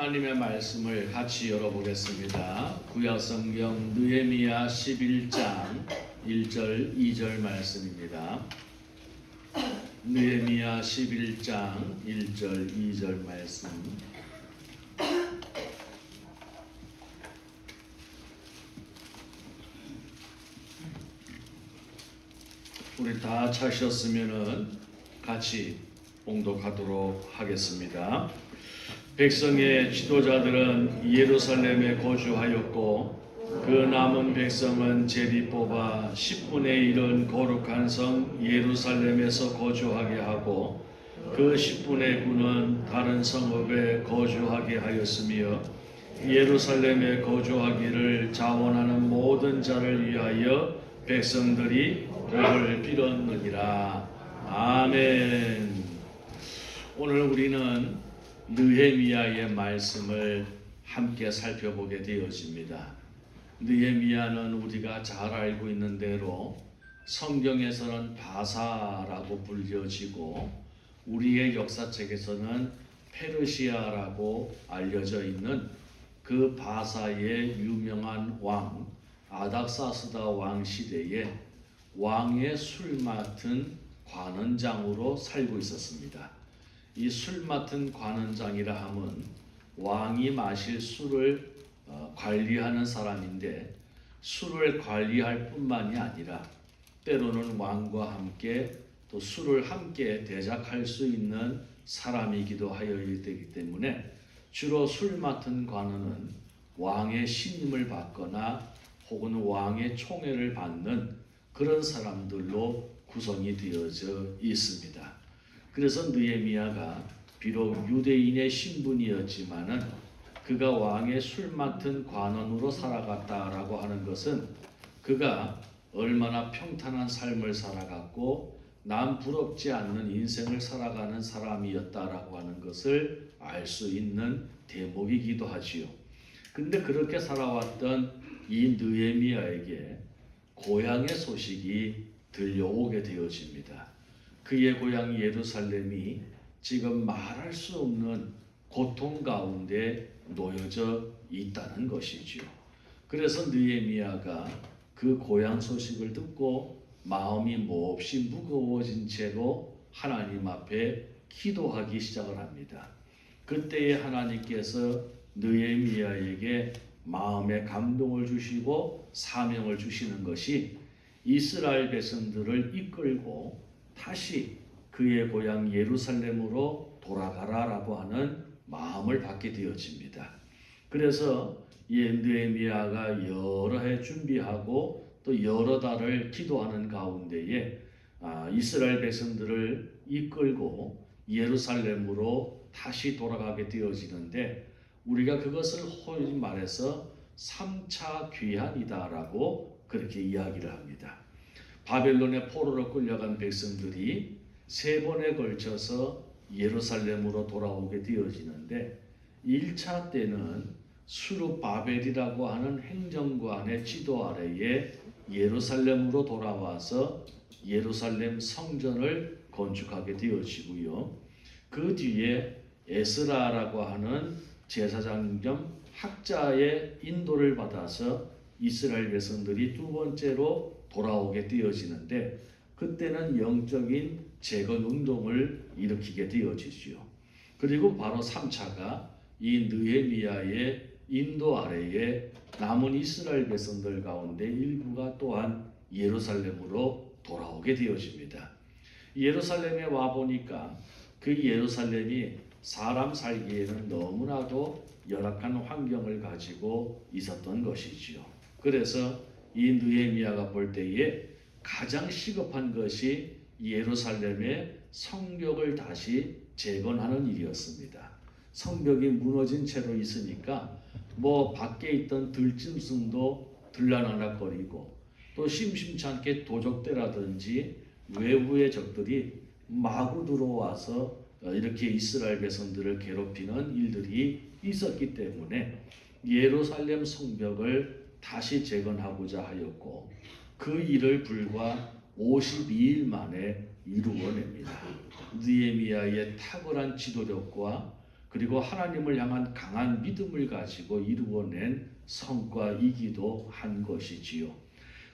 하나님의 말씀을 같이 열어보겠습니다. 구약성경 느헤미야 11장 1절 2절 말씀입니다. 느헤미야 11장 1절 2절 말씀. 우리 다 찾으셨으면은 같이 봉독하도록 하겠습니다. 백성의 지도자들은 예루살렘에 거주하였고 그 남은 백성은 제비 뽑아 10분의 1은 거룩한 성 예루살렘에서 거주하게 하고 그 10분의 9는 다른 성읍에 거주하게 하였으며 예루살렘에 거주하기를 자원하는 모든 자를 위하여 백성들이 복을 빌었느니라. 아멘. 오늘 우리는 느헤미야의 말씀을 함께 살펴보게 되어집니다. 느헤미야는 우리가 잘 알고 있는 대로 성경에서는 바사라고 불려지고 우리의 역사책에서는 페르시아라고 알려져 있는 그 바사의 유명한 왕 아닥사스다 왕 시대에 왕의 술 맡은 관원장으로 살고 있었습니다. 이 술 맡은 관원장이라 함은 왕이 마실 술을 관리하는 사람인데 술을 관리할 뿐만이 아니라 때로는 왕과 함께 또 술을 함께 대작할 수 있는 사람이기도 하여야 되기 때문에 주로 술 맡은 관원은 왕의 신임을 받거나 혹은 왕의 총애를 받는 그런 사람들로 구성이 되어져 있습니다. 그래서 느헤미야가 비록 유대인의 신분이었지만은 그가 왕의 술 맡은 관원으로 살아갔다라고 하는 것은 그가 얼마나 평탄한 삶을 살아갔고 남 부럽지 않는 인생을 살아가는 사람이었다라고 하는 것을 알 수 있는 대목이기도 하지요. 근데 그렇게 살아왔던 이 느헤미야에게 고향의 소식이 들려오게 되어집니다. 그의 고향 예루살렘이 지금 말할 수 없는 고통 가운데 놓여져 있다는 것이지요. 그래서 느헤미야가 그 고향 소식을 듣고 마음이 몹시 무거워진 채로 하나님 앞에 기도하기 시작을 합니다. 그때에 하나님께서 느헤미야에게 마음의 감동을 주시고 사명을 주시는 것이 이스라엘 백성들을 이끌고 다시 그의 고향 예루살렘으로 돌아가라라고 하는 마음을 받게 되어집니다. 그래서 느헤미야가 여러 해 준비하고 또 여러 달을 기도하는 가운데에 이스라엘 백성들을 이끌고 예루살렘으로 다시 돌아가게 되어지는데 우리가 그것을 호히 말해서 3차 귀환이다라고 그렇게 이야기를 합니다. 바벨론의 포로로 끌려간 백성들이 3번에 걸쳐서 예루살렘으로 돌아오게 되어지는데 1차 때는 수르바벨이라고 하는 행정관의 지도 아래에 예루살렘으로 돌아와서 예루살렘 성전을 건축하게 되어지고요. 그 뒤에 에스라라고 하는 제사장 겸 학자의 인도를 받아서 이스라엘 백성들이 2번째로 돌아오게 되어지는데 그때는 영적인 재건 운동을 일으키게 되어지죠. 그리고 바로 3차가 이 느헤미야의 인도 아래에 남은 이스라엘 백성들 가운데 일부가 또한 예루살렘으로 돌아오게 되어집니다. 예루살렘에 와 보니까 그 예루살렘이 사람 살기에는 너무나도 열악한 환경을 가지고 있었던 것이지요. 그래서 이 느헤미야가 볼 때에 가장 시급한 것이 예루살렘의 성벽을 다시 재건하는 일이었습니다. 성벽이 무너진 채로 있으니까 밖에 있던 들짐승도 들락날락거리고 또 심심치 않게 도적대라든지 외부의 적들이 마구 들어와서 이렇게 이스라엘 백성들을 괴롭히는 일들이 있었기 때문에 예루살렘 성벽을 다시 재건하고자 하였고 그 일을 불과 52일 만에 이루어냅니다. 느헤미야의 탁월한 지도력과 그리고 하나님을 향한 강한 믿음을 가지고 이루어낸 성과이기도 한 것이지요.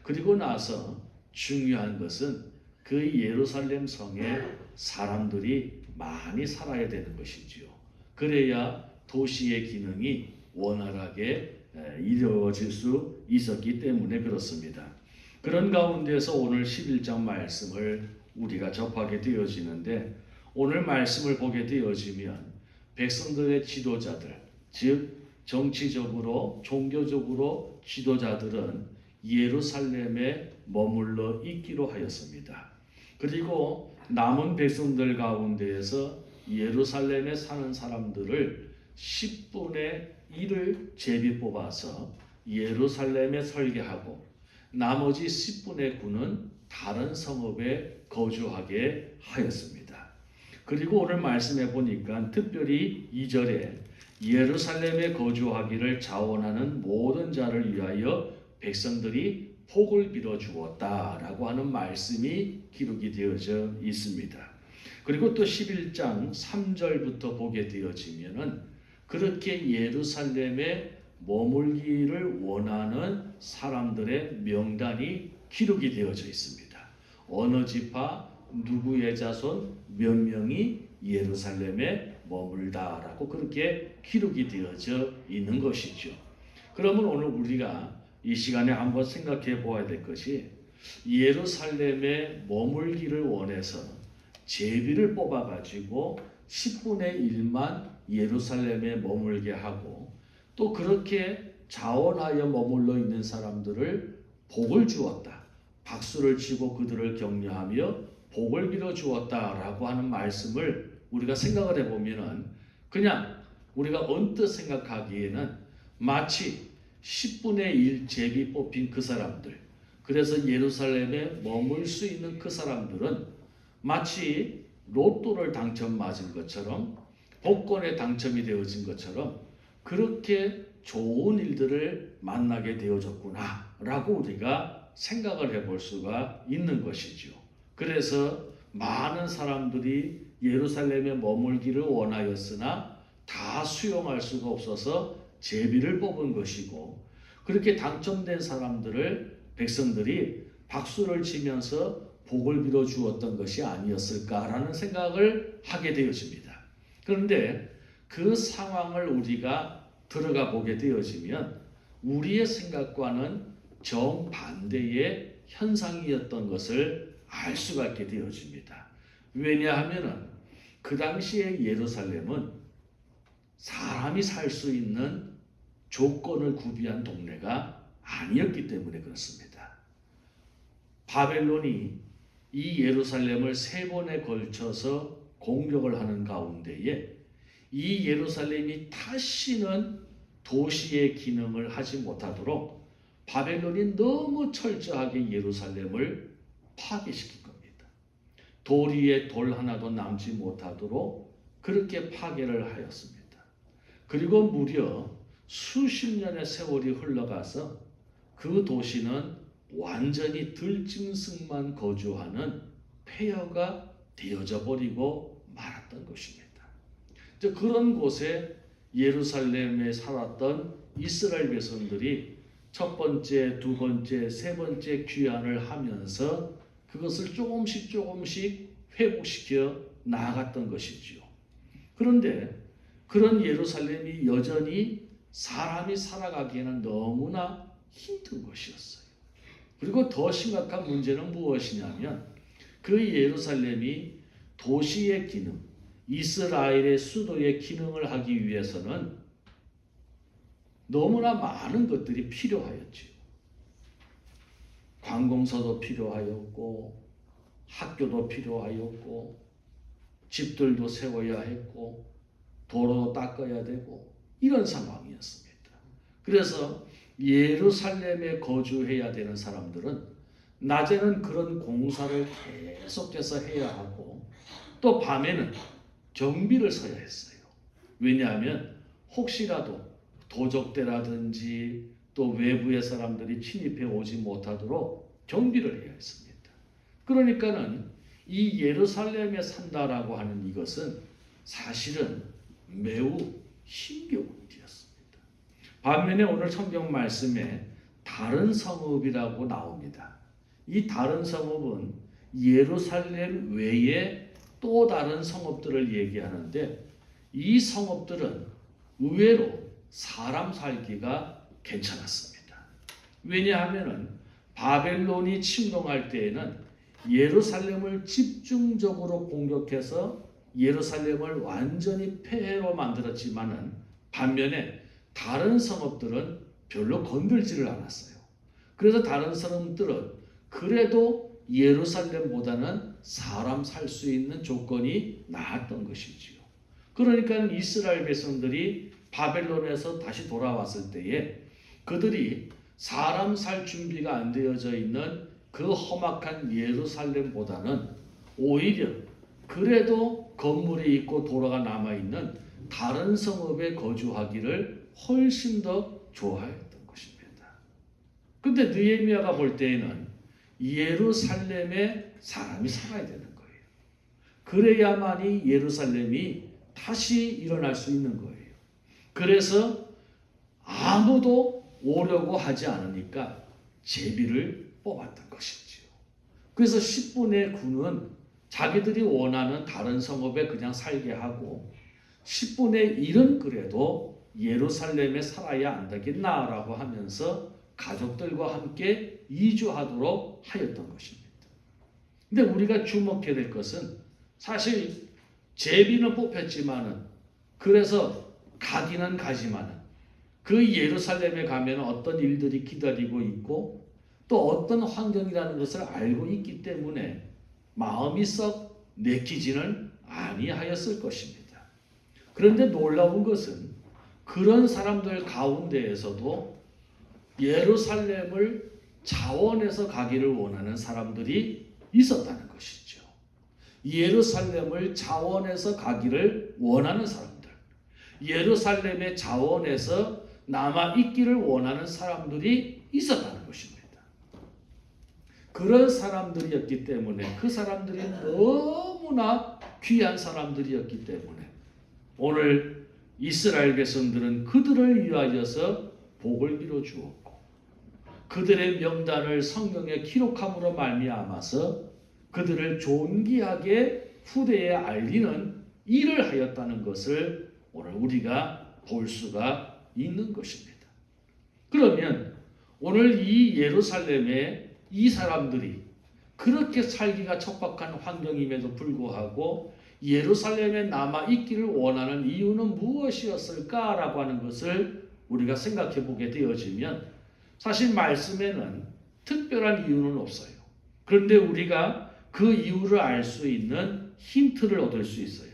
그리고 나서 중요한 것은 그 예루살렘 성에 사람들이 많이 살아야 되는 것이지요. 그래야 도시의 기능이 원활하게 이루어질 수 있었기 때문에 그렇습니다. 그런 가운데서 오늘 11장 말씀을 우리가 접하게 되어지는데, 오늘 말씀을 보게 되어지면 백성들의 지도자들, 즉 정치적으로 종교적으로 지도자들은 예루살렘에 머물러 있기로 하였습니다. 그리고 남은 백성들 가운데에서 예루살렘에 사는 사람들을 10분의 1을 제비 뽑아서 예루살렘에 설계하고 나머지 10분의 9는 다른 성읍에 거주하게 하였습니다. 그리고 오늘 말씀해 보니까 특별히 2절에 예루살렘에 거주하기를 자원하는 모든 자를 위하여 백성들이 복을 빌어 주었다라고 하는 말씀이 기록이 되어져 있습니다. 그리고 또 11장 3절부터 보게 되어지면은 그렇게 예루살렘에 머물기를 원하는 사람들의 명단이 기록이 되어져 있습니다. 어느 지파 누구의 자손 몇 명이 예루살렘에 머물다라고 그렇게 기록이 되어져 있는 것이죠. 그러면 오늘 우리가 이 시간에 한번 생각해 보아야 될 것이, 예루살렘에 머물기를 원해서 제비를 뽑아 가지고 10분의 1만 예루살렘에 머물게 하고, 또 그렇게 자원하여 머물러 있는 사람들을 복을 주었다, 박수를 치고 그들을 격려하며 복을 빌어 주었다라고 하는 말씀을 우리가 생각을 해보면은, 그냥 우리가 언뜻 생각하기에는 마치 10분의 1 제비 뽑힌 그 사람들, 그래서 예루살렘에 머물 수 있는 그 사람들은 마치 로또를 당첨 맞은 것처럼, 복권에 당첨이 되어진 것처럼 그렇게 좋은 일들을 만나게 되어졌구나 라고 우리가 생각을 해볼 수가 있는 것이죠. 그래서 많은 사람들이 예루살렘에 머물기를 원하였으나 다 수용할 수가 없어서 제비를 뽑은 것이고, 그렇게 당첨된 사람들을 백성들이 박수를 치면서 복을 빌어 주었던 것이 아니었을까라는 생각을 하게 되어집니다. 그런데 그 상황을 우리가 들어가 보게 되어지면 우리의 생각과는 정반대의 현상이었던 것을 알 수가 있게 되어집니다. 왜냐하면 그 당시에 예루살렘은 사람이 살 수 있는 조건을 구비한 동네가 아니었기 때문에 그렇습니다. 바벨론이 이 예루살렘을 3번에 걸쳐서 공격을 하는 가운데에 이 예루살렘이 다시는 도시의 기능을 하지 못하도록 바벨론이 너무 철저하게 예루살렘을 파괴시킨 겁니다. 돌 위에 돌 하나도 남지 못하도록 그렇게 파괴를 하였습니다. 그리고 무려 수십 년의 세월이 흘러가서 그 도시는 완전히 들짐승만 거주하는 폐허가 되어져 버리고 말았던 것입니다. 그런 곳에 예루살렘에 살았던 이스라엘 백성들이 첫 번째, 두 번째, 세 번째 귀환을 하면서 그것을 조금씩 회복시켜 나아갔던 것이지요. 그런데 그런 예루살렘이 여전히 사람이 살아가기에는 너무나 힘든 것이었어요. 그리고 더 심각한 문제는 무엇이냐면 그 예루살렘이 도시의 기능, 이스라엘의 수도의 기능을 하기 위해서는 너무나 많은 것들이 필요하였지요. 관공서도 필요하였고, 학교도 필요하였고, 집들도 세워야 했고, 도로도 닦아야 되고, 이런 상황이었습니다. 그래서 예루살렘에 거주해야 되는 사람들은 낮에는 그런 공사를 계속해서 해야 하고, 또 밤에는 경비를 서야 했어요. 왜냐하면 혹시라도 도적대라든지 또 외부의 사람들이 침입해 오지 못하도록 경비를 해야 했습니다. 그러니까는 이 예루살렘에 산다라고 하는 이것은 사실은 매우 힘겨운 일이었습니다. 반면에 오늘 성경 말씀에 다른 성읍이라고 나옵니다. 이 다른 성읍은 예루살렘 외에 또 다른 성읍들을 얘기하는데 이 성읍들은 의외로 사람 살기가 괜찮았습니다. 왜냐하면 바벨론이 침공할 때에는 예루살렘을 집중적으로 공격해서 예루살렘을 완전히 폐해로 만들었지만은 반면에 다른 성읍들은 별로 건들지를 않았어요. 그래서 다른 성읍들은 그래도 예루살렘보다는 사람 살 수 있는 조건이 나았던 것이지요. 그러니까 이스라엘 백성들이 바벨론에서 다시 돌아왔을 때에 그들이 사람 살 준비가 안 되어져 있는 그 험악한 예루살렘보다는 오히려 그래도 건물이 있고 도로가 남아있는 다른 성읍에 거주하기를 훨씬 더 좋아했던 것입니다. 근데 느헤미야가 볼 때에는 예루살렘에 사람이 살아야 되는 거예요. 그래야만이 예루살렘이 다시 일어날 수 있는 거예요. 그래서 아무도 오려고 하지 않으니까 제비를 뽑았던 것이지요. 그래서 10분의 9는 자기들이 원하는 다른 성읍에 그냥 살게 하고 10분의 1은 그래도 예루살렘에 살아야 안 되겠나라고 하면서 가족들과 함께 이주하도록 하였던 것입니다. 근데 우리가 주목해야 될 것은 사실 제비는 뽑혔지만은 그래서 가기는 가지만은 그 예루살렘에 가면 어떤 일들이 기다리고 있고 또 어떤 환경이라는 것을 알고 있기 때문에 마음이 썩 내키지는 아니하였을 것입니다. 그런데 놀라운 것은 그런 사람들 가운데에서도 예루살렘을 자원해서 가기를 원하는 사람들이 있었다는 것이죠. 예루살렘을 자원해서 가기를 원하는 사람들, 예루살렘의 자원에서 남아 있기를 원하는 사람들이 있었다는 것입니다. 그런 사람들이었기 때문에 그 사람들이 너무나 귀한 사람들이었기 때문에 오늘 이스라엘 백성들은 그들을 위하여서 복을 빌어 주었고 그들의 명단을 성경에 기록함으로 말미암아서 그들을 존귀하게 후대에 알리는 일을 하였다는 것을 오늘 우리가 볼 수가 있는 것입니다. 그러면 오늘 이 예루살렘에 이 사람들이 그렇게 살기가 척박한 환경임에도 불구하고 예루살렘에 남아 있기를 원하는 이유는 무엇이었을까라고 하는 것을 우리가 생각해 보게 되어지면 사실 말씀에는 특별한 이유는 없어요. 그런데 우리가 그 이유를 알 수 있는 힌트를 얻을 수 있어요.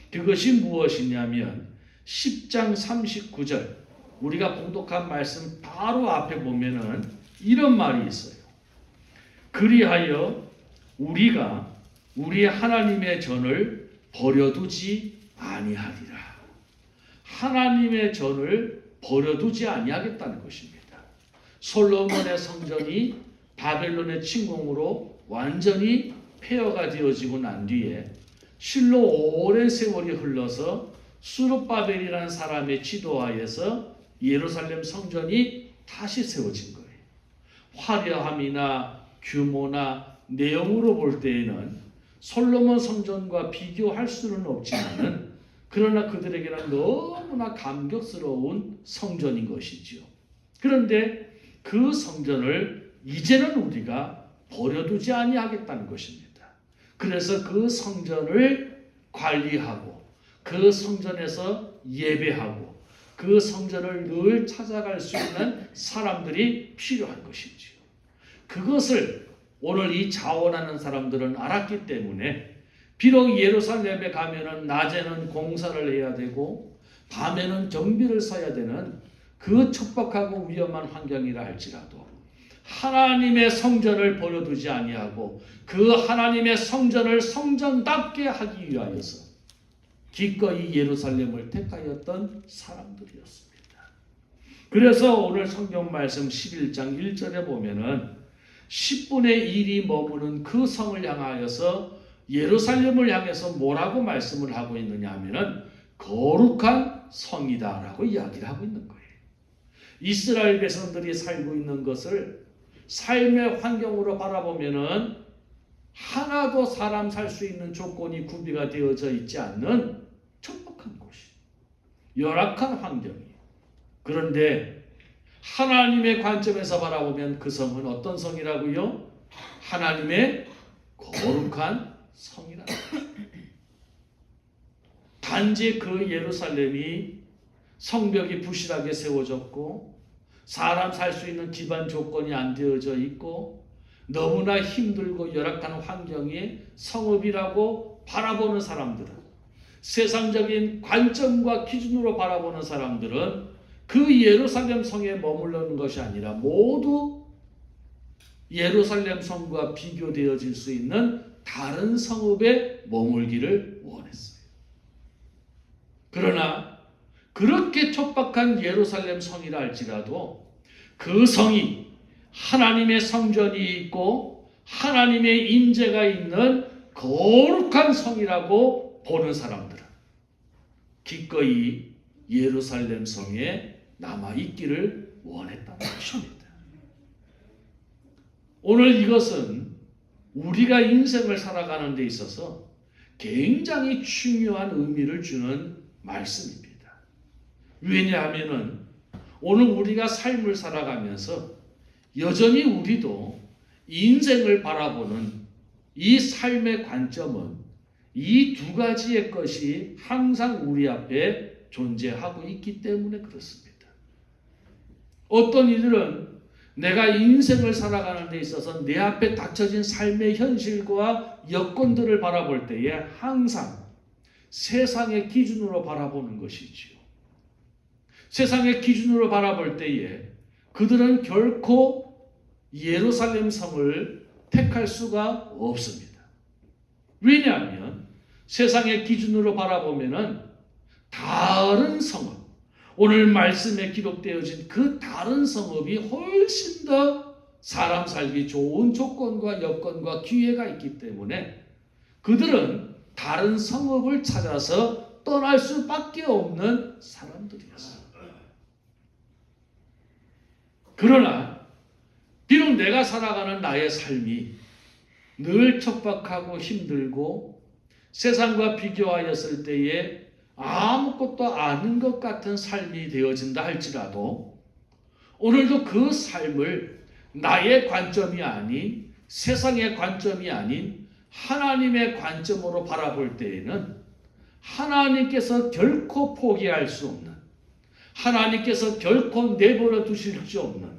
그것이 무엇이냐면 10장 39절 우리가 봉독한 말씀 바로 앞에 보면은 이런 말이 있어요. 그리하여 우리가 우리 하나님의 전을 버려두지 아니하리라. 하나님의 전을 버려두지 아니하겠다는 것입니다. 솔로몬의 성전이 바벨론의 침공으로 완전히 폐허가 되어지고 난 뒤에 실로 오랜 세월이 흘러서 수룹바벨이라는 사람의 지도하에서 예루살렘 성전이 다시 세워진 거예요. 화려함이나 규모나 내용으로 볼 때에는 솔로몬 성전과 비교할 수는 없지만은 그러나 그들에게는 너무나 감격스러운 성전인 것이지요. 그런데 그 성전을 이제는 우리가 버려두지 아니하겠다는 것입니다. 그래서 그 성전을 관리하고 그 성전에서 예배하고 그 성전을 늘 찾아갈 수 있는 사람들이 필요한 것이지요. 그것을 오늘 이 자원하는 사람들은 알았기 때문에 비록 예루살렘에 가면은 낮에는 공사를 해야 되고 밤에는 경비를 서야 되는 그 척박하고 위험한 환경이라 할지라도 하나님의 성전을 버려두지 아니하고 그 하나님의 성전을 성전답게 하기 위하여서 기꺼이 예루살렘을 택하였던 사람들이었습니다. 그래서 오늘 성경 말씀 11장 1절에 보면은 10분의 1이 머무는 그 성을 향하여서 예루살렘을 향해서 뭐라고 말씀을 하고 있느냐 하면은 거룩한 성이다라고 이야기를 하고 있는 거예요. 이스라엘 백성들이 살고 있는 것을 삶의 환경으로 바라보면은 하나도 사람 살 수 있는 조건이 구비가 되어져 있지 않는 척박한 곳이, 열악한 환경이에요. 그런데 하나님의 관점에서 바라보면 그 성은 어떤 성이라고요? 하나님의 거룩한 성이라. 단지 그 예루살렘이 성벽이 부실하게 세워졌고 사람 살 수 있는 기반 조건이 안 되어져 있고 너무나 힘들고 열악한 환경의 성읍이라고 바라보는 사람들은, 세상적인 관점과 기준으로 바라보는 사람들은 그 예루살렘 성에 머물러는 것이 아니라 모두 예루살렘 성과 비교되어질 수 있는 다른 성읍에 머물기를 원했어요. 그러나 그렇게 촉박한 예루살렘 성이라 할지라도 그 성이 하나님의 성전이 있고 하나님의 임재가 있는 거룩한 성이라고 보는 사람들은 기꺼이 예루살렘 성에 남아있기를 원했다는 것입니다. 오늘 이것은 우리가 인생을 살아가는 데 있어서 굉장히 중요한 의미를 주는 말씀입니다. 왜냐하면 오늘 우리가 삶을 살아가면서 여전히 우리도 인생을 바라보는 이 삶의 관점은 이 두 가지의 것이 항상 우리 앞에 존재하고 있기 때문에 그렇습니다. 어떤 이들은 내가 인생을 살아가는 데 있어서 내 앞에 닥쳐진 삶의 현실과 여건들을 바라볼 때에 항상 세상의 기준으로 바라보는 것이지요. 세상의 기준으로 바라볼 때에 그들은 결코 예루살렘 성을 택할 수가 없습니다. 왜냐하면 세상의 기준으로 바라보면은 다른 성읍, 오늘 말씀에 기록되어진 그 다른 성읍이 훨씬 더 사람 살기 좋은 조건과 여건과 기회가 있기 때문에 그들은 다른 성읍을 찾아서 떠날 수밖에 없는 사람들이었어요. 그러나 비록 내가 살아가는 나의 삶이 늘 척박하고 힘들고 세상과 비교하였을 때에 아무것도 아닌 것 같은 삶이 되어진다 할지라도 오늘도 그 삶을 나의 관점이 아닌 세상의 관점이 아닌 하나님의 관점으로 바라볼 때에는 하나님께서 결코 포기할 수 없는, 하나님께서 결코 내버려 두실 수 없는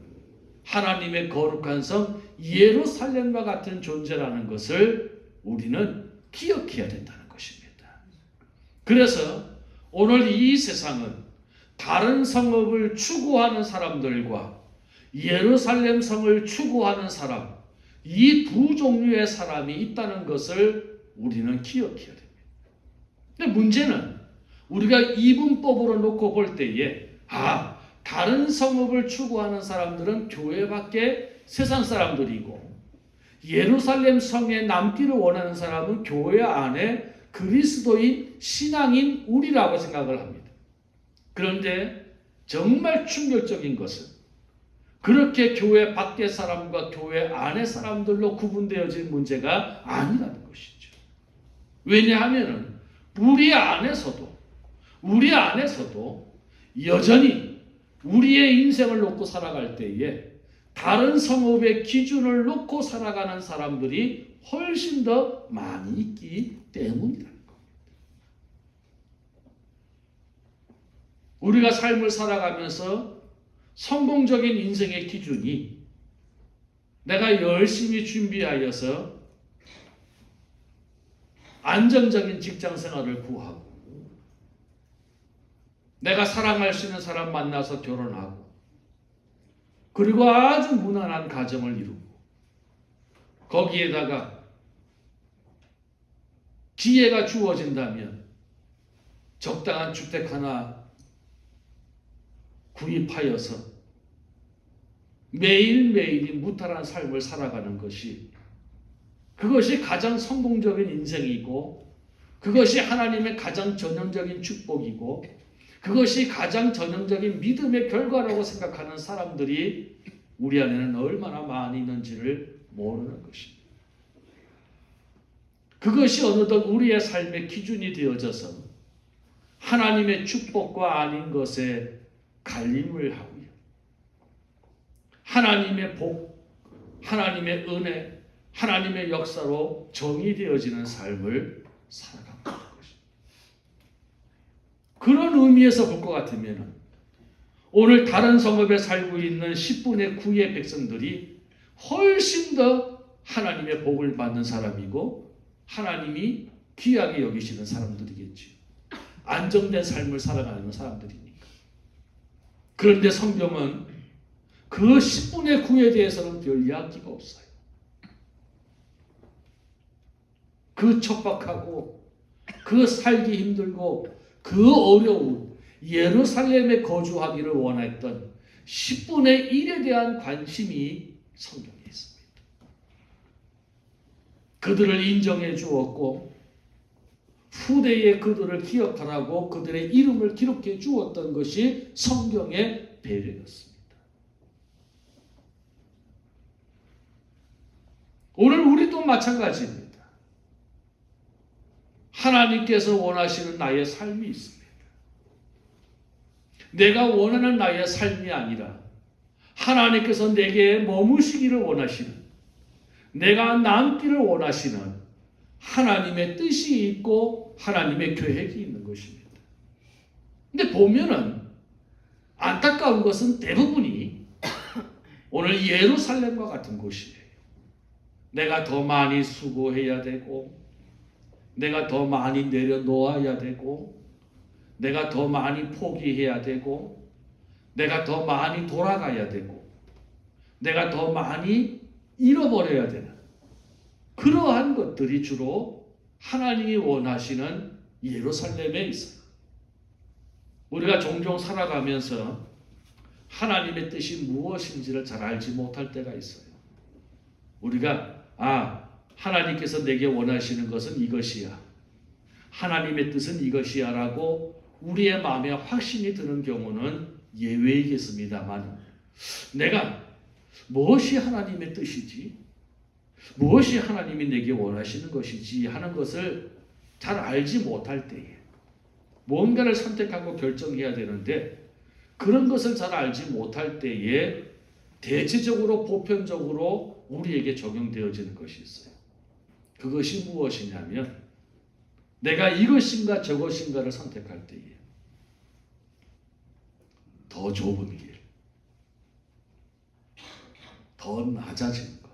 하나님의 거룩한 성 예루살렘과 같은 존재라는 것을 우리는 기억해야 된다는 것입니다. 그래서 오늘 이 세상은 다른 성읍을 추구하는 사람들과 예루살렘 성을 추구하는 사람, 이 두 종류의 사람이 있다는 것을 우리는 기억해야 됩니다. 근데 문제는 우리가 이분법으로 놓고 볼 때에 다른 성읍을 추구하는 사람들은 교회 밖에 세상 사람들이고 예루살렘 성에 남기를 원하는 사람은 교회 안에 그리스도인 신앙인 우리라고 생각을 합니다. 그런데 정말 충격적인 것은 그렇게 교회 밖의 사람과 교회 안의 사람들로 구분되어진 문제가 아니라는 것이죠. 왜냐하면 우리 안에서도 여전히 우리의 인생을 놓고 살아갈 때에 다른 성읍의 기준을 놓고 살아가는 사람들이 훨씬 더 많이 있기 때문이라는 겁니다. 우리가 삶을 살아가면서 성공적인 인생의 기준이 내가 열심히 준비하여서 안정적인 직장 생활을 구하고 내가 사랑할 수 있는 사람 만나서 결혼하고 그리고 아주 무난한 가정을 이루고 거기에다가 기회가 주어진다면 적당한 주택 하나 구입하여서 매일매일이 무탈한 삶을 살아가는 것이 그것이 가장 성공적인 인생이고 그것이 하나님의 가장 전형적인 축복이고 그것이 가장 전형적인 믿음의 결과라고 생각하는 사람들이 우리 안에는 얼마나 많이 있는지를 모르는 것입니다. 그것이 어느덧 우리의 삶의 기준이 되어져서 하나님의 축복과 아닌 것에 갈림을 하고요. 하나님의 복, 하나님의 은혜, 하나님의 역사로 정의되어지는 삶을 살아가는 것입니다. 그런 의미에서 볼 것 같으면 오늘 다른 성읍에 살고 있는 10분의 9의 백성들이 훨씬 더 하나님의 복을 받는 사람이고 하나님이 귀하게 여기시는 사람들이겠죠. 안정된 삶을 살아가는 사람들이니까. 그런데 성경은 그 10분의 9에 대해서는 별 이야기가 없어요. 그 척박하고 그 살기 힘들고 그 어려운 예루살렘에 거주하기를 원했던 10분의 1에 대한 관심이 성경에 있습니다. 그들을 인정해 주었고 후대에 그들을 기억하라고 그들의 이름을 기록해 주었던 것이 성경의 배려였습니다. 오늘 우리도 마찬가지입니다. 하나님께서 원하시는 나의 삶이 있습니다. 내가 원하는 나의 삶이 아니라 하나님께서 내게 머무시기를 원하시는, 내가 남기를 원하시는 하나님의 뜻이 있고 하나님의 계획이 있는 것입니다. 근데 보면은 안타까운 것은 대부분이 오늘 예루살렘과 같은 곳이에요. 내가 더 많이 수고해야 되고 내가 더 많이 내려놓아야 되고 내가 더 많이 포기해야 되고 내가 더 많이 돌아가야 되고 내가 더 많이 잃어버려야 되는 그러한 것들이 주로 하나님이 원하시는 예루살렘에 있어요. 우리가 종종 살아가면서 하나님의 뜻이 무엇인지를 잘 알지 못할 때가 있어요. 우리가 하나님께서 내게 원하시는 것은 이것이야. 하나님의 뜻은 이것이야 라고 우리의 마음에 확신이 드는 경우는 예외이겠습니다만 내가 무엇이 하나님의 뜻이지? 무엇이 하나님이 내게 원하시는 것이지 하는 것을 잘 알지 못할 때에 뭔가를 선택하고 결정해야 되는데 그런 것을 잘 알지 못할 때에 대체적으로 보편적으로 우리에게 적용되어지는 것이 있어요. 그것이 무엇이냐면 내가 이것인가 저것인가를 선택할 때에 더 좁은 길, 더 낮아진 것,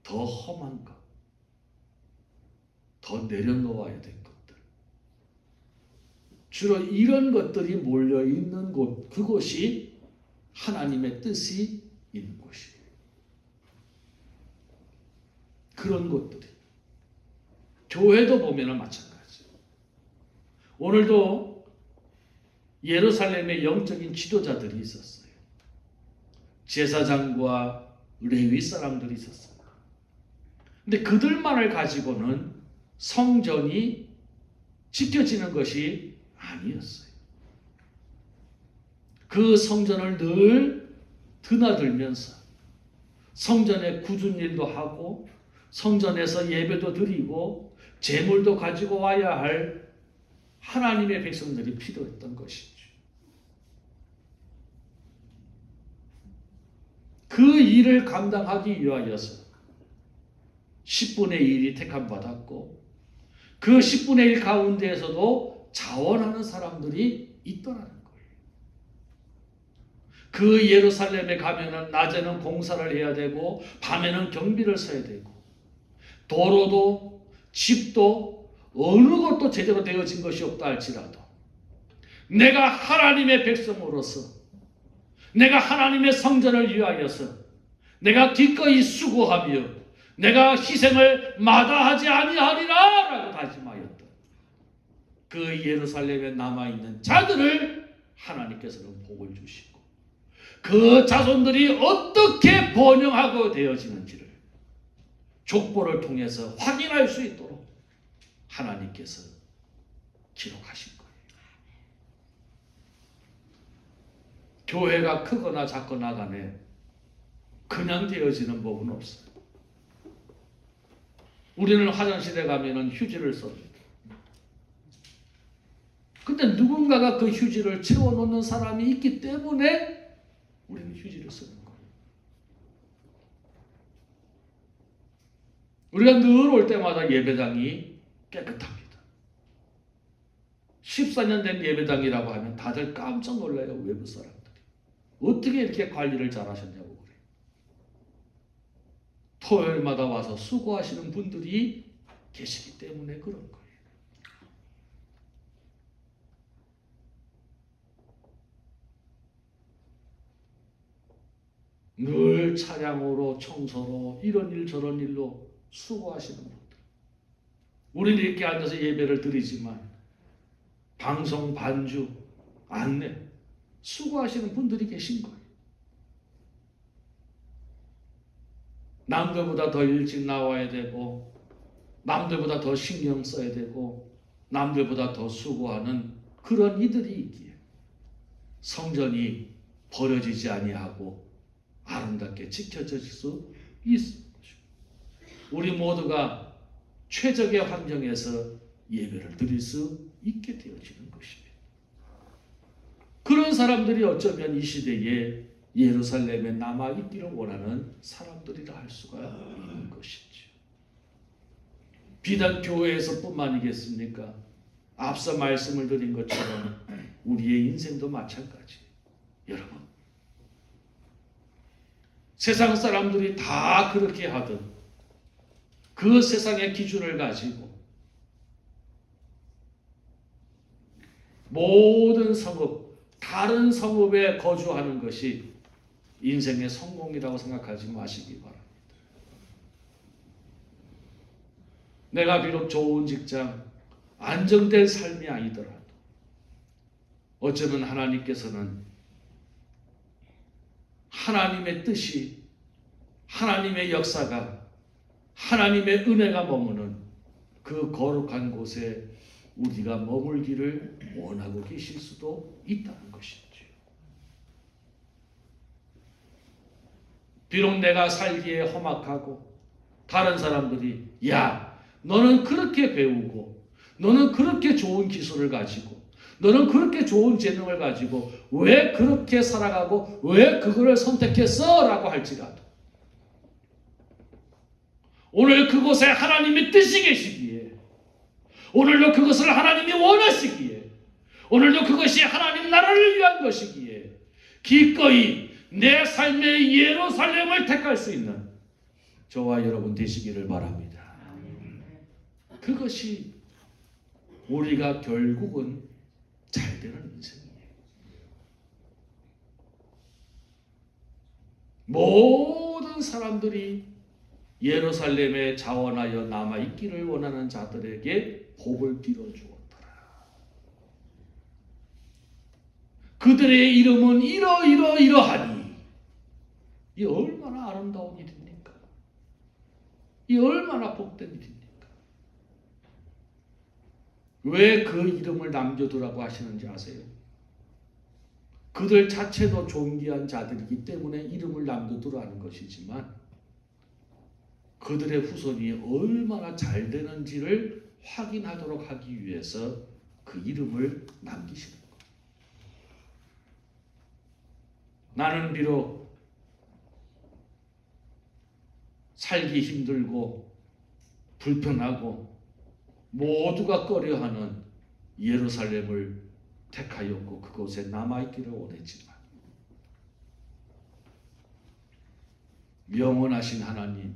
더 험한 것, 더 내려놓아야 될 것들 주로 이런 것들이 몰려있는 곳, 그곳이 하나님의 뜻이 있는 곳이에요. 그런 것들이 교회도 보면 마찬가지. 오늘도 예루살렘에 영적인 지도자들이 있었어요. 제사장과 레위 사람들이 있었어요. 근데 그들만을 가지고는 성전이 지켜지는 것이 아니었어요. 그 성전을 늘 드나들면서 성전에 굳은 일도 하고 성전에서 예배도 드리고 제물도 가지고 와야 할 하나님의 백성들이 필요했던 것이죠. 그 일을 감당하기 위하여서 10분의 1이 택함받았고 그 10분의 1 가운데에서도 자원하는 사람들이 있더라는 거예요. 그 예루살렘에 가면은 낮에는 공사를 해야 되고 밤에는 경비를 서야 되고 도로도 집도 어느 것도 제대로 되어진 것이 없다 할지라도 내가 하나님의 백성으로서 내가 하나님의 성전을 위하여서 내가 기꺼이 수고하며 내가 희생을 마다하지 아니하리라 라고 다짐하였던 그 예루살렘에 남아있는 자들을 하나님께서는 복을 주시고 그 자손들이 어떻게 번영하고 되어지는지를 족보를 통해서 확인할 수 있도록 하나님께서 기록하신 거예요. 교회가 크거나 작거나 간에 그냥 되어지는 법은 없어요. 우리는 화장실에 가면은 휴지를 씁니다. 근데 누군가가 그 휴지를 채워놓는 사람이 있기 때문에 우리는 휴지를 쓰는 거예요. 우리가 늘 올 때마다 예배당이 깨끗합니다. 14년 된 예배당이라고 하면 다들 깜짝 놀라요. 외부 사람들이. 어떻게 이렇게 관리를 잘 하셨냐고 그래요. 토요일마다 와서 수고하시는 분들이 계시기 때문에 그런 거예요. 늘 차량으로 청소로 이런 일 저런 일로 수고하시는 분들. 우리는 이렇게 앉아서 예배를 드리지만 방송 반주 안내 수고하시는 분들이 계신 거예요. 남들보다 더 일찍 나와야 되고 남들보다 더 신경 써야 되고 남들보다 더 수고하는 그런 이들이 있기에 성전이 버려지지 아니하고 아름답게 지켜질 수 있습니다. 우리 모두가 최적의 환경에서 예배를 드릴 수 있게 되어지는 것입니다. 그런 사람들이 어쩌면 이 시대에 예루살렘에 남아있기를 원하는 사람들이라 할 수가 있는 것이죠. 비단 교회에서 뿐만이겠습니까? 앞서 말씀을 드린 것처럼 우리의 인생도 마찬가지예요. 여러분, 세상 사람들이 다 그렇게 하든 그 세상의 기준을 가지고 모든 성읍, 다른 성읍에 거주하는 것이 인생의 성공이라고 생각하지 마시기 바랍니다. 내가 비록 좋은 직장, 안정된 삶이 아니더라도 어쩌면 하나님께서는 하나님의 뜻이, 하나님의 역사가, 하나님의 은혜가 머무는 그 거룩한 곳에 우리가 머물기를 원하고 계실 수도 있다는 것이죠. 비록 내가 살기에 험악하고 다른 사람들이 야, 너는 그렇게 배우고 너는 그렇게 좋은 기술을 가지고 너는 그렇게 좋은 재능을 가지고 왜 그렇게 살아가고 왜 그거를 선택했어? 라고 할지라도 오늘 그곳에 하나님의 뜻이 계시기에 오늘도 그것을 하나님이 원하시기에 오늘도 그것이 하나님 나라를 위한 것이기에 기꺼이 내 삶의 예루살렘을 택할 수 있는 저와 여러분 되시기를 바랍니다. 그것이 우리가 결국은 잘 되는 인생이에요. 모든 사람들이 예루살렘에 자원하여 남아있기를 원하는 자들에게 복을 빌어주었더라. 그들의 이름은 이러하니. 이 얼마나 아름다운 일입니까? 이 얼마나 복된 일입니까? 왜 그 이름을 남겨두라고 하시는지 아세요? 그들 자체도 존귀한 자들이기 때문에 이름을 남겨두라는 것이지만 그들의 후손이 얼마나 잘 되는지를 확인하도록 하기 위해서 그 이름을 남기시는 거예요. 나는 비록 살기 힘들고 불편하고 모두가 꺼려하는 예루살렘을 택하였고 그곳에 남아있기를 원했지만 영원하신 하나님,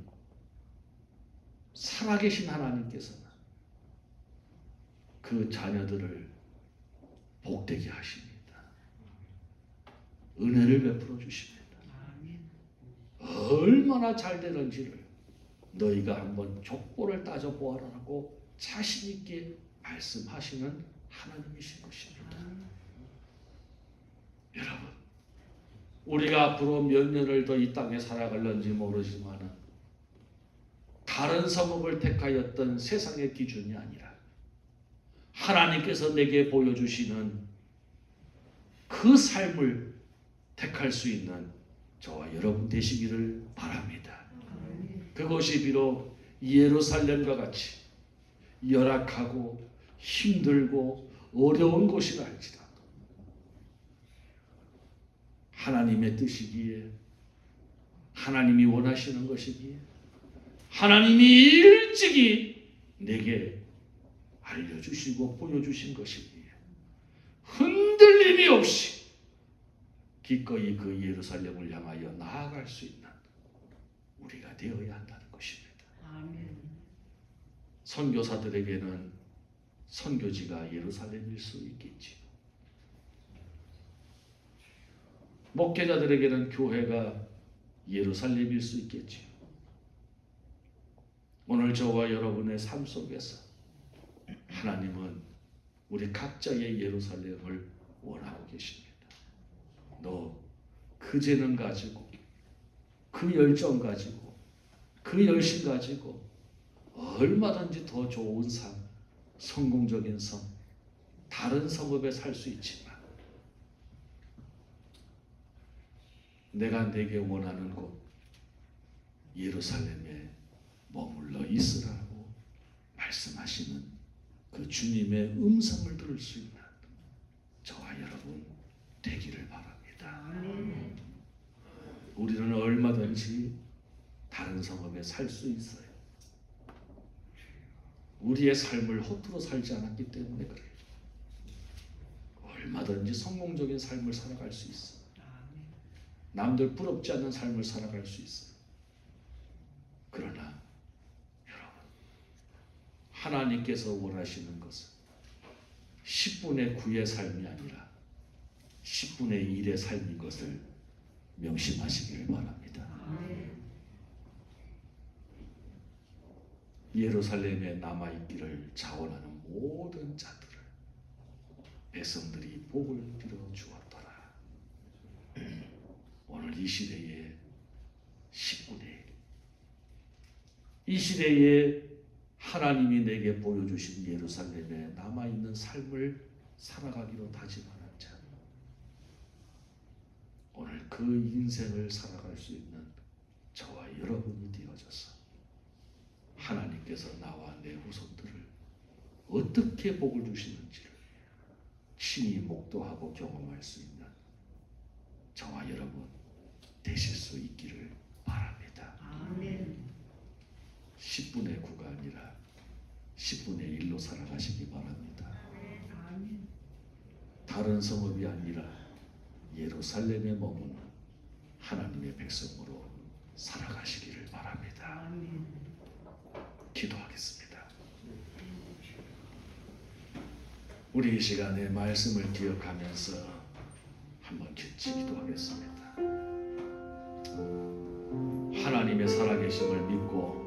살아계신 하나님께서는 그 자녀들을 복되게 하십니다. 은혜를 베풀어 주십니다. 얼마나 잘 되는지를 너희가 한번 족보를 따져보아라라고 자신 있게 말씀하시는 하나님이신 것입니다. 여러분, 우리가 앞으로 몇 년을 더 이 땅에 살아갈는지 모르지만 다른 성읍을 택하였던 세상의 기준이 아니라 하나님께서 내게 보여주시는 그 삶을 택할 수 있는 저와 여러분 되시기를 바랍니다. 그것이 비록 예루살렘과 같이 열악하고 힘들고 어려운 곳이라 할지라도 하나님의 뜻이기에, 하나님이 원하시는 것이기에, 하나님이 일찍이 내게 알려주시고 보여주신 것이기에 흔들림이 없이 기꺼이 그 예루살렘을 향하여 나아갈 수 있는 우리가 되어야 한다는 것입니다. 아멘. 선교사들에게는 선교지가 예루살렘일 수 있겠지요. 목회자들에게는 교회가 예루살렘일 수 있겠지요. 오늘 저와 여러분의 삶 속에서 하나님은 우리 각자의 예루살렘을 원하고 계십니다. 너 그 재능 가지고, 그 열정 가지고, 그 열심 가지고 얼마든지 더 좋은 삶, 성공적인 삶, 다른 성읍에 살 수 있지만 내가 내게 원하는 곳 예루살렘에 머물러 있으라고 말씀하시는 그 주님의 음성을 들을 수 있는 저와 여러분 되기를 바랍니다. 우리는 얼마든지 다른 성읍에 살 수 있어요. 우리의 삶을 허투루 살지 않았기 때문에 그래요. 얼마든지 성공적인 삶을 살아갈 수 있어요. 남들 부럽지 않는 삶을 살아갈 수 있어요. 그러나 여러분, 하나님께서 원하시는 것은 10분의 9의 삶이 아니라 10분의 1의 삶인 것을 명심하시기를 바랍니다. 예루살렘에 남아있기를 자원하는 모든 자들을 백성들이 복을 빌어 주었더라. 오늘 이 시대에 10분의 1, 이 시대에 하나님이 내게 보여주신 예루살렘에 남아있는 삶을 살아가기로 다짐하는 자, 오늘 그 인생을 살아갈 수 있는 저와 여러분이 되어져서 하나님께서 나와 내 후손들을 어떻게 복을 주시는지를 친히 목도하고 경험할 수 있는 저와 여러분 되실 수 있기를 바랍니다. 아멘. 10분의 9가 아니라 10분의 1로 살아가시기 바랍니다. 아멘. 다른 성읍이 아니라 예루살렘에 머무는 하나님의 백성으로 살아가시기를 바랍니다. 아멘. 기도하겠습니다. 우리 이 시간에 말씀을 기억하면서 한번 같이 기도하겠습니다. 하나님의 살아계심을 믿고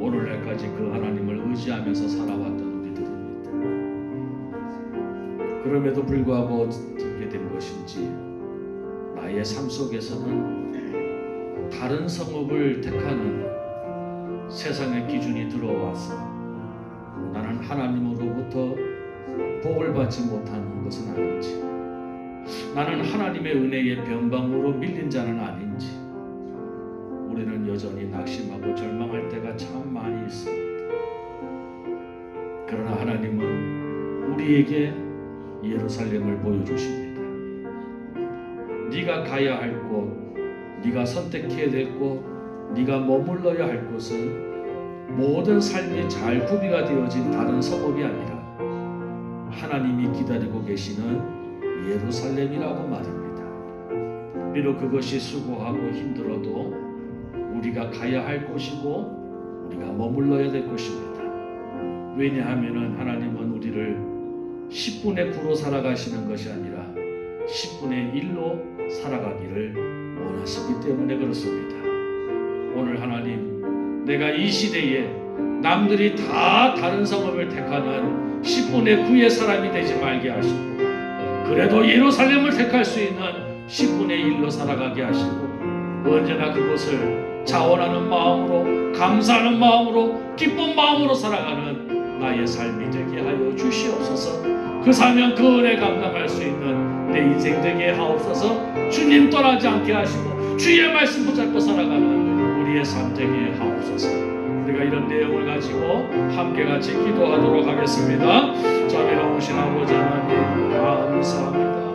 오늘날까지 그 하나님을 의지하면서 살아왔던 우리들입니다. 그럼에도 불구하고 어떻게 된 것인지 나의 삶 속에서는 다른 성읍을 택하는 세상의 기준이 들어와서 나는 하나님으로부터 복을 받지 못하는 것은 아닌지, 나는 하나님의 은혜의 변방으로 밀린 자는 아닌지, 우리는 여전히 낙심하고 절망할 때가 참 많이 있습니다. 그러나 하나님은 우리에게 예루살렘을 보여주십니다. 네가 가야 할 곳, 네가 선택해야 될 곳, 네가 머물러야 할 곳은 모든 삶이 잘 구비가 되어진 다른 성읍이 아니라 하나님이 기다리고 계시는 예루살렘이라고 말입니다. 비록 그것이 수고하고 힘들어도 우리가 가야 할 곳이고 우리가 머물러야 될 것입니다. 왜냐하면 하나님은 우리를 10분의 9로 살아가시는 것이 아니라 10분의 1로 살아가기를 원하시기 때문에 그렇습니다. 오늘 하나님, 내가 이 시대에 남들이 다 다른 성읍을 택하는 10분의 9의 사람이 되지 말게 하시고, 그래도 예루살렘을 택할 수 있는 10분의 1로 살아가게 하시고, 언제나 그것을 자원하는 마음으로, 감사하는 마음으로, 기쁜 마음으로 살아가는 나의 삶이 되게 하여 주시옵소서. 그 사명 그 은혜 감당할 수 있는 내 인생 되게 하옵소서. 주님 떠나지 않게 하시고 주의 말씀 붙잡고 살아가는 우리의 삶 되게 하옵소서. 우리가 이런 내용을 가지고 함께 같이 기도하도록 하겠습니다. 자비로우신 아버지 하나님 감사합니다.